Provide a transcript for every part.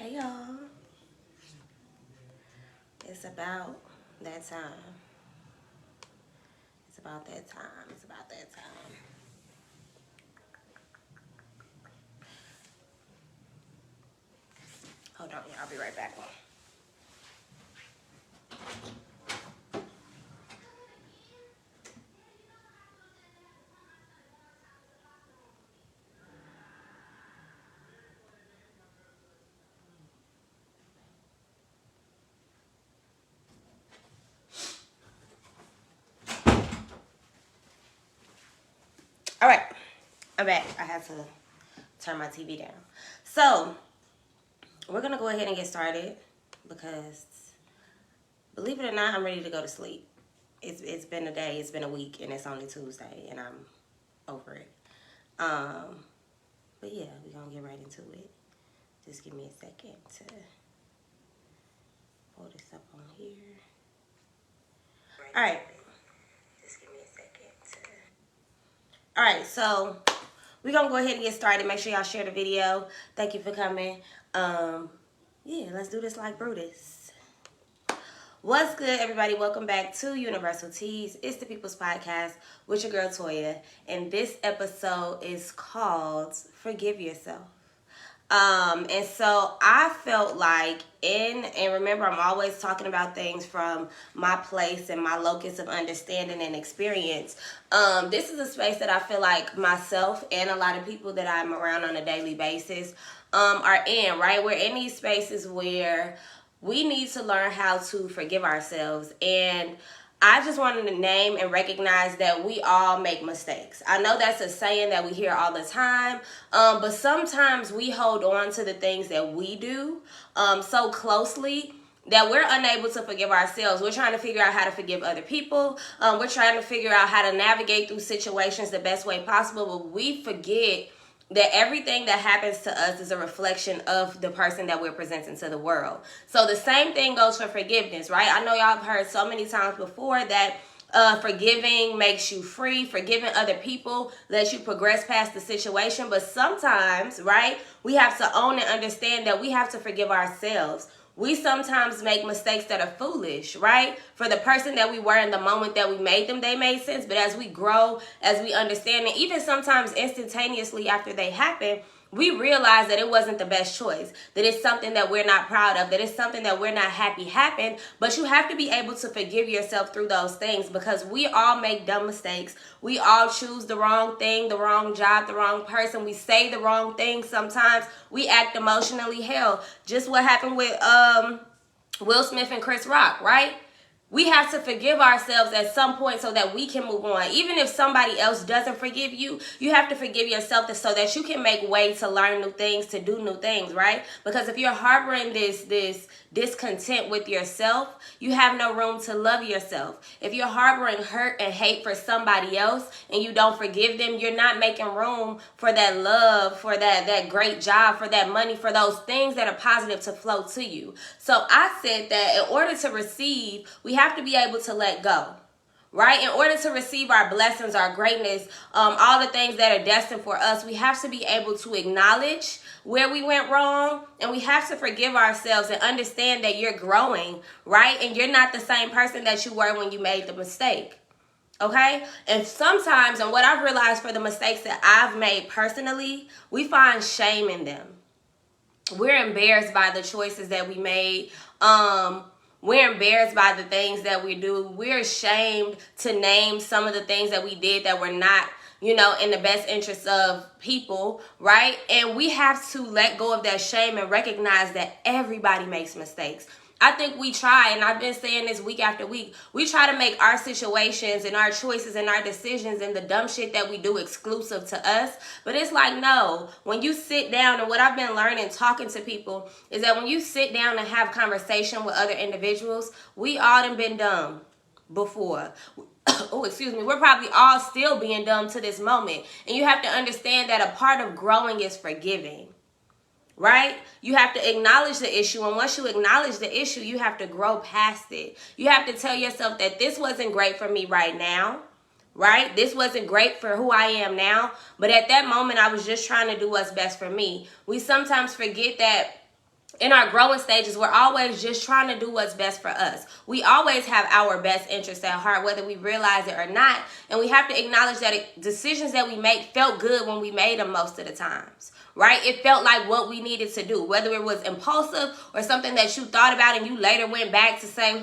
Hey y'all, it's about that time. It's about that time. It's about that time. Hold on, y'all. I'll be right back. All right, I'm back. I had to turn my TV down. So, we're going to go ahead and get started because, believe it or not, I'm ready to go to sleep. It's been a day, it's been a week, and it's only Tuesday, and I'm over it. But yeah, we're going to get right into it. Just give me a second to pull this up on here. All right. Just give me a second. All right, so we're going to go ahead and get started. Make sure y'all share the video. Thank you for coming. Yeah, let's do this like Brutus. What's good, everybody? Welcome back to Universal Teas. It's the People's Podcast with your girl, Toya. And this episode is called Forgive Yourself. And so I felt like and remember, I'm always talking about things from my place and my locus of understanding and experience. This is a space that I feel like myself and a lot of people that I'm around on a daily basis are in, right? We're in these spaces where we need to learn how to forgive ourselves. And I just wanted to name and recognize that we all make mistakes. I know that's a saying that we hear all the time, but sometimes we hold on to the things that we do so closely that we're unable to forgive ourselves. We're trying to figure out how to forgive other people. We're trying to figure out how to navigate through situations the best way possible, but we forget that everything that happens to us is a reflection of the person that we're presenting to the world. So the same thing goes for forgiveness, right? I know y'all have heard so many times before that forgiving makes you free. Forgiving other people lets you progress past the situation. But sometimes, right, we have to own and understand that we have to forgive ourselves. We sometimes make mistakes that are foolish, right? For the person that we were in the moment that we made them, they made sense. But as we grow, as we understand, and even sometimes instantaneously after they happen, we realize that it wasn't the best choice, that it's something that we're not proud of, that it's something that we're not happy happened. But you have to be able to forgive yourself through those things because we all make dumb mistakes. We all choose the wrong thing, the wrong job, the wrong person. We say the wrong thing sometimes. We act emotionally. Hell, just what happened with Will Smith and Chris Rock, right? We have to forgive ourselves at some point so that we can move on. Even if somebody else doesn't forgive you, you have to forgive yourself so that you can make way to learn new things, to do new things, right? Because if you're harboring this discontent with yourself, you have no room to love yourself. If you're harboring hurt and hate for somebody else and you don't forgive them, you're not making room for that love, for that great job, for that money, for those things that are positive to flow to you. So I said that in order to receive, we have to be able to let go, right? In order to receive our blessings, our greatness, all the things that are destined for us, we have to be able to acknowledge where we went wrong, and we have to forgive ourselves and understand that you're growing, right? And you're not the same person that you were when you made the mistake. Okay? And sometimes, and what I've realized for the mistakes that I've made personally, we find shame in them. We're embarrassed by the choices that we made. We're embarrassed by the things that we do. We're ashamed to name some of the things that we did that were not, in the best interest of people, right? And we have to let go of that shame and recognize that everybody makes mistakes. I think we try, and I've been saying this week after week, we try to make our situations and our choices and our decisions and the dumb shit that we do exclusive to us. But it's like, no, when you sit down, and what I've been learning talking to people is that when you sit down and have conversation with other individuals, we all done been dumb before. Oh, excuse me. We're probably all still being dumb to this moment. And you have to understand that a part of growing is forgiving. Right? You have to acknowledge the issue. And once you acknowledge the issue, you have to grow past it. You have to tell yourself that this wasn't great for me right now. Right? This wasn't great for who I am now. But at that moment, I was just trying to do what's best for me. We sometimes forget that in our growing stages, we're always just trying to do what's best for us. We always have our best interests at heart, whether we realize it or not. And we have to acknowledge that decisions that we make felt good when we made them most of the times, right? It felt like what we needed to do, whether it was impulsive or something that you thought about and you later went back to say,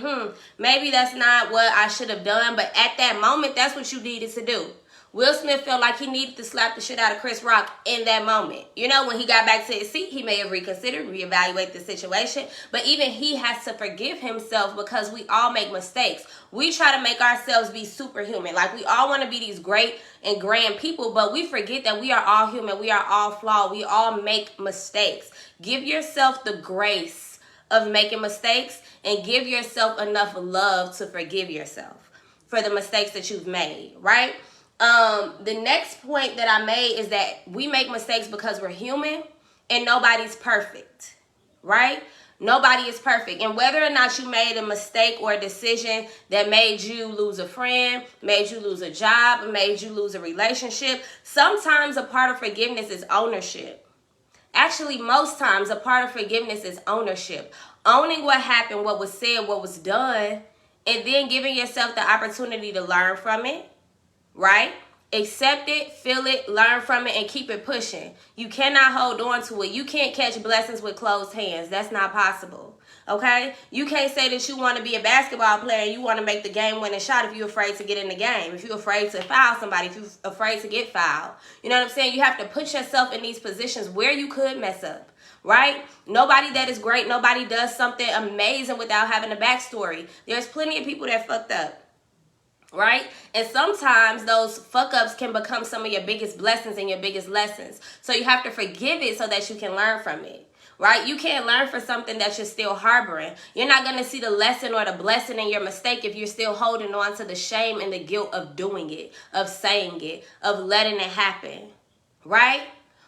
maybe that's not what I should have done. But at that moment, that's what you needed to do. Will Smith felt like he needed to slap the shit out of Chris Rock in that moment. You know, when he got back to his seat, he may have reconsidered, reevaluate the situation. But even he has to forgive himself because we all make mistakes. We try to make ourselves be superhuman. Like, we all want to be these great and grand people, but we forget that we are all human. We are all flawed. We all make mistakes. Give yourself the grace of making mistakes and give yourself enough love to forgive yourself for the mistakes that you've made, right? The next point that I made is that we make mistakes because we're human and nobody's perfect, right? Nobody is perfect. And whether or not you made a mistake or a decision that made you lose a friend, made you lose a job, made you lose a relationship, sometimes a part of forgiveness is ownership. Actually, most times a part of forgiveness is ownership. Owning what happened, what was said, what was done, and then giving yourself the opportunity to learn from it. Right? Accept it, feel it, learn from it, and keep it pushing. You cannot hold on to it. You can't catch blessings with closed hands. That's not possible. Okay? You can't say that you want to be a basketball player and you want to make the game-winning shot if you're afraid to get in the game, if you're afraid to foul somebody, if you're afraid to get fouled. You know what I'm saying? You have to put yourself in these positions where you could mess up. Right? Nobody that is great, nobody does something amazing without having a backstory. There's plenty of people that fucked up. Right? And sometimes those fuck ups can become some of your biggest blessings and your biggest lessons. So you have to forgive it so that you can learn from it. Right? You can't learn for something that you're still harboring. You're not going to see the lesson or the blessing in your mistake if you're still holding on to the shame and the guilt of doing it, of saying it, of letting it happen. Right?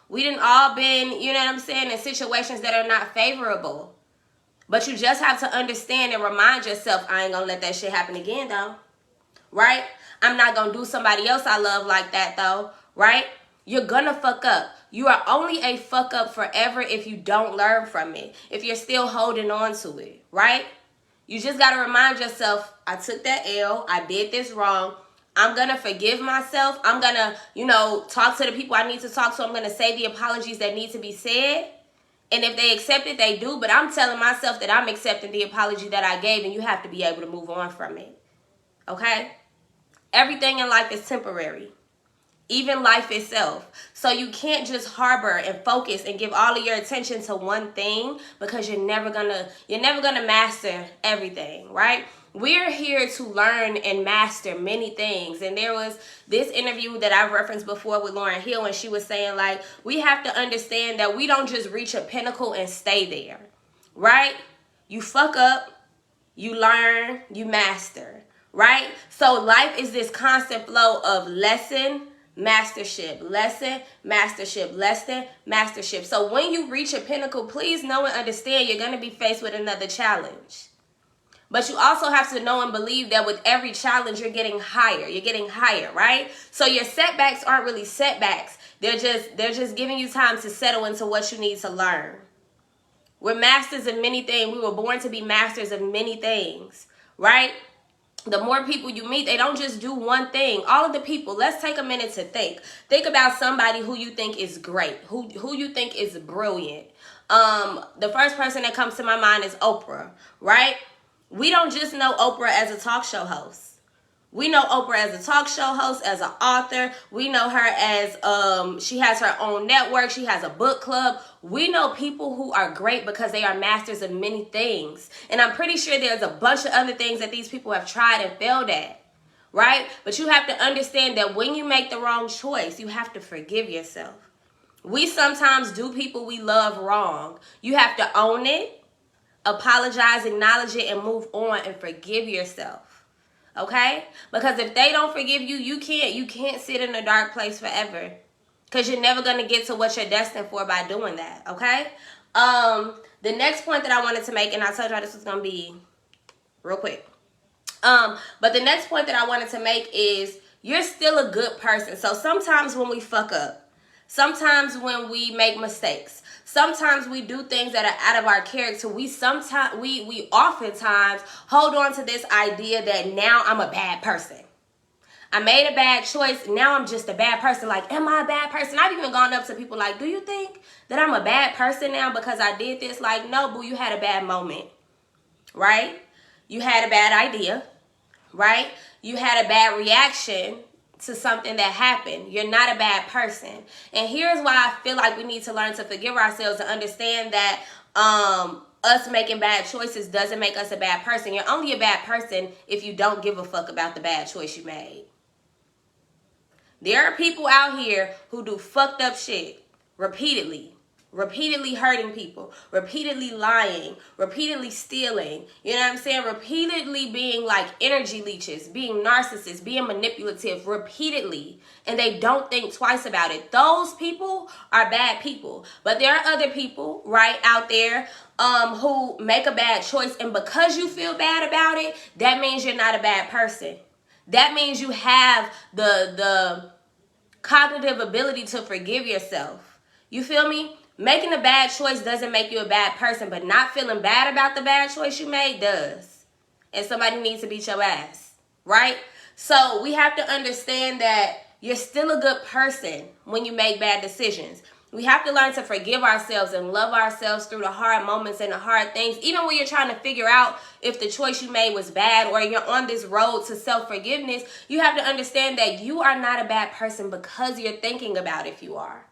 We done all been, you know what I'm saying, in situations that are not favorable. But you just have to understand and remind yourself, I ain't going to let that shit happen again though. Right? I'm not going to do somebody else I love like that though. Right? You're going to fuck up. You are only a fuck up forever if you don't learn from it. If you're still holding on to it. Right? You just got to remind yourself, I took that L. I did this wrong. I'm going to forgive myself. I'm going to, talk to the people I need to talk to. I'm going to say the apologies that need to be said. And if they accept it, they do. But I'm telling myself that I'm accepting the apology that I gave, and you have to be able to move on from it. Okay? Everything in life is temporary, even life itself. So you can't just harbor and focus and give all of your attention to one thing because you're never gonna master everything, right? We're here to learn and master many things. And there was this interview that I've referenced before with Lauryn Hill, and she was saying, like, we have to understand that we don't just reach a pinnacle and stay there, right? You fuck up, you learn, you master. Right? So life is this constant flow of lesson, mastership, lesson, mastership, lesson, mastership. So when you reach a pinnacle, please know and understand you're going to be faced with another challenge. But you also have to know and believe that with every challenge, you're getting higher. You're getting higher, right? So your setbacks aren't really setbacks. They're just giving you time to settle into what you need to learn. We're masters of many things. We were born to be masters of many things, right? The more people you meet, they don't just do one thing. All of the people, let's take a minute to think. Think about somebody who you think is great, who you think is brilliant. The first person that comes to my mind is Oprah, right? We don't just know Oprah as a talk show host. We know Oprah as a talk show host, as an author. We know her as, she has her own network. She has a book club. We know people who are great because they are masters of many things. And I'm pretty sure there's a bunch of other things that these people have tried and failed at, right? But you have to understand that when you make the wrong choice, you have to forgive yourself. We sometimes do people we love wrong. You have to own it, apologize, acknowledge it, and move on and forgive yourself. Okay? Because if they don't forgive you, you can't sit in a dark place forever. Because you're never going to get to what you're destined for by doing that. Okay? The next point that I wanted to make, and I told y'all this was going to be real quick. But the next point that I wanted to make is you're still a good person. So sometimes when we fuck up, Sometimes when we make mistakes, sometimes we do things that are out of our character. We oftentimes hold on to this idea that now I'm a bad person. I made a bad choice. Now I'm just a bad person. Like, am I a bad person? I've even gone up to people like, do you think that I'm a bad person now because I did this? Like, no, boo, you had a bad moment, right? You had a bad idea, right? You had a bad reaction to something that happened. You're not a bad person. And here's why I feel like we need to learn to forgive ourselves and understand that us making bad choices doesn't make us a bad person. You're only a bad person if you don't give a fuck about the bad choice you made. There are people out here who do fucked up shit repeatedly hurting people, repeatedly lying, repeatedly stealing, you know what I'm saying? Repeatedly being like energy leeches, being narcissists, being manipulative repeatedly, and they don't think twice about it. Those people are bad people. But there are other people, right, out there who make a bad choice, and because you feel bad about it, that means you're not a bad person. That means you have the cognitive ability to forgive yourself. You feel me? Making a bad choice doesn't make you a bad person, but not feeling bad about the bad choice you made does. And somebody needs to beat your ass, right? So we have to understand that you're still a good person when you make bad decisions. We have to learn to forgive ourselves and love ourselves through the hard moments and the hard things. Even when you're trying to figure out if the choice you made was bad or you're on this road to self-forgiveness, you have to understand that you are not a bad person because you're thinking about if you are.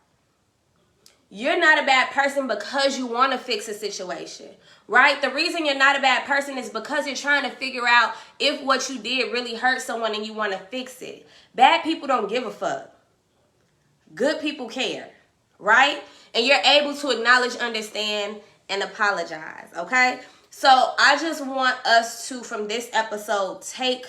You're not a bad person because you want to fix a situation, right? The reason you're not a bad person is because you're trying to figure out if what you did really hurt someone and you want to fix it. Bad people don't give a fuck. Good people care. Right? And you're able to acknowledge, understand, and apologize, okay? So I just want us to, from this episode, take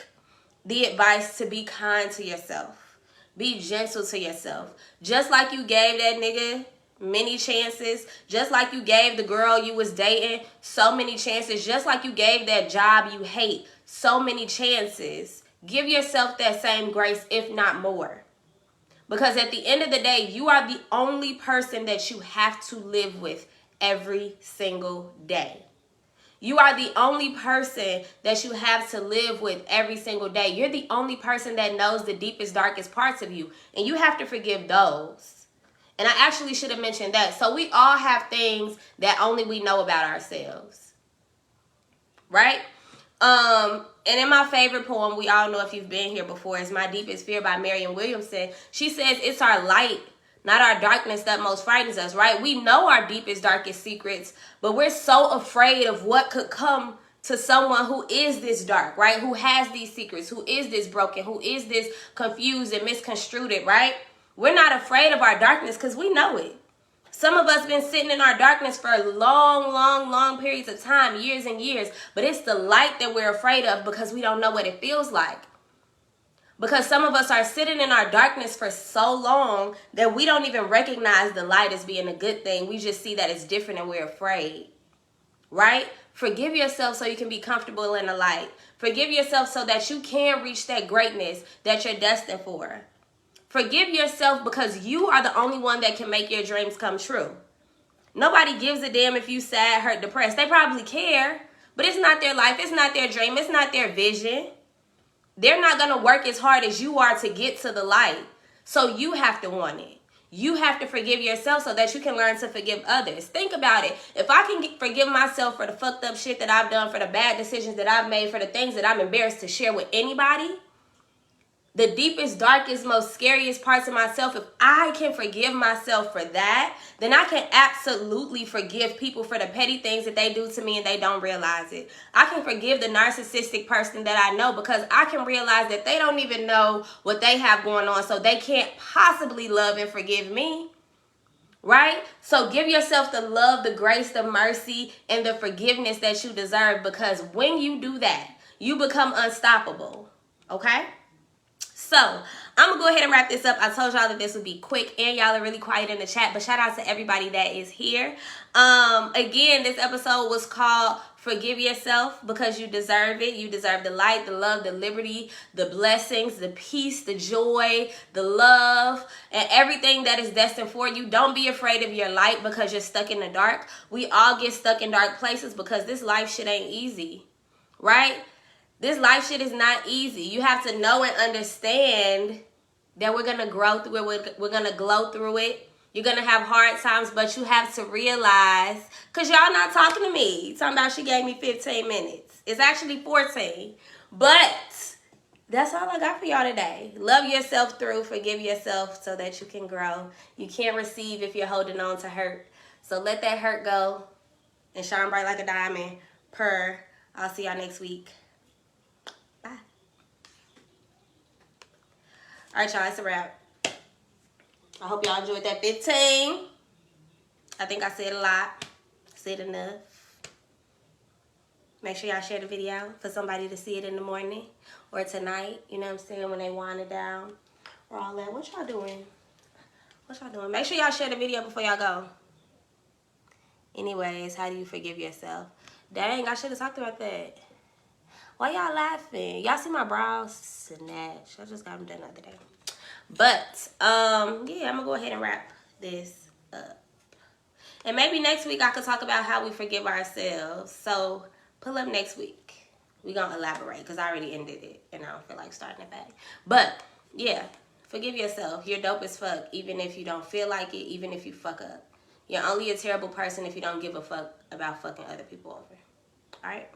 the advice to be kind to yourself. Be gentle to yourself. Just like you gave that nigga many chances, just like you gave the girl you was dating so many chances, just like you gave that job you hate so many chances, give yourself that same grace, if not more. Because at the end of the day, you are the only person that you have to live with every single day. You are the only person that you have to live with every single day. You're the only person that knows the deepest, darkest parts of you. And you have to forgive those. And I actually should have mentioned that. So we all have things that only we know about ourselves. Right? And in my favorite poem, we all know if you've been here before, is My Deepest Fear by Marianne Williamson. She says, it's our light, not our darkness, that most frightens us, right? We know our deepest, darkest secrets, but we're so afraid of what could come to someone who is this dark, right? Who has these secrets, who is this broken, who is this confused and misconstrued, right? We're not afraid of our darkness because we know it. Some of us been sitting in our darkness for long periods of time, years and years. But it's the light that we're afraid of because we don't know what it feels like. Because some of us are sitting in our darkness for so long that we don't even recognize the light as being a good thing. We just see that it's different and we're afraid. Right? Forgive yourself so you can be comfortable in the light. Forgive yourself so that you can reach that greatness that you're destined for. Forgive yourself because you are the only one that can make your dreams come true. Nobody gives a damn if you sad, hurt, depressed. They probably care, but it's not their life. It's not their dream. It's not their vision. They're not going to work as hard as you are to get to the light. So you have to want it. You have to forgive yourself so that you can learn to forgive others. Think about it. If I can forgive myself for the fucked up shit that I've done, for the bad decisions that I've made, for the things that I'm embarrassed to share with anybody, the deepest, darkest, most scariest parts of myself, if I can forgive myself for that, then I can absolutely forgive people for the petty things that they do to me and they don't realize it. I can forgive the narcissistic person that I know because I can realize that they don't even know what they have going on, so they can't possibly love and forgive me. Right? So give yourself the love, the grace, the mercy, and the forgiveness that you deserve, because when you do that, you become unstoppable. Okay? So, I'm going to go ahead and wrap this up. I told y'all that this would be quick, and y'all are really quiet in the chat, but shout out to everybody that is here. Again, this episode was called Forgive Yourself, because you deserve it. You deserve the light, the love, the liberty, the blessings, the peace, the joy, the love, and everything that is destined for you. Don't be afraid of your light because you're stuck in the dark. We all get stuck in dark places because this life shit ain't easy, right? This life shit is not easy. You have to know and understand that we're going to grow through it. We're going to glow through it. You're going to have hard times, but you have to realize, because y'all not talking to me. Talking about she gave me 15 minutes. It's actually 14. But that's all I got for y'all today. Love yourself through. Forgive yourself so that you can grow. You can't receive if you're holding on to hurt. So let that hurt go and shine bright like a diamond. I'll see y'all next week. Bye. All right, y'all. It's a wrap. I hope y'all enjoyed that 15. I think I said a lot. Said enough. Make sure y'all share the video for somebody to see it in the morning or tonight. You know what I'm saying? When they wind it down or all that. What y'all doing? What y'all doing? Make sure y'all share the video before y'all go. Anyways, how do you forgive yourself? Dang, I should have talked about that. Why y'all laughing? Y'all see my brows? Snatch. I just got them done the other day. But, yeah, I'm going to go ahead and wrap this up. And maybe next week I could talk about how we forgive ourselves. So, pull up next week. We're going to elaborate because I already ended it. And I don't feel like starting it back. But, yeah, forgive yourself. You're dope as fuck, even if you don't feel like it, even if you fuck up. You're only a terrible person if you don't give a fuck about fucking other people over. All right?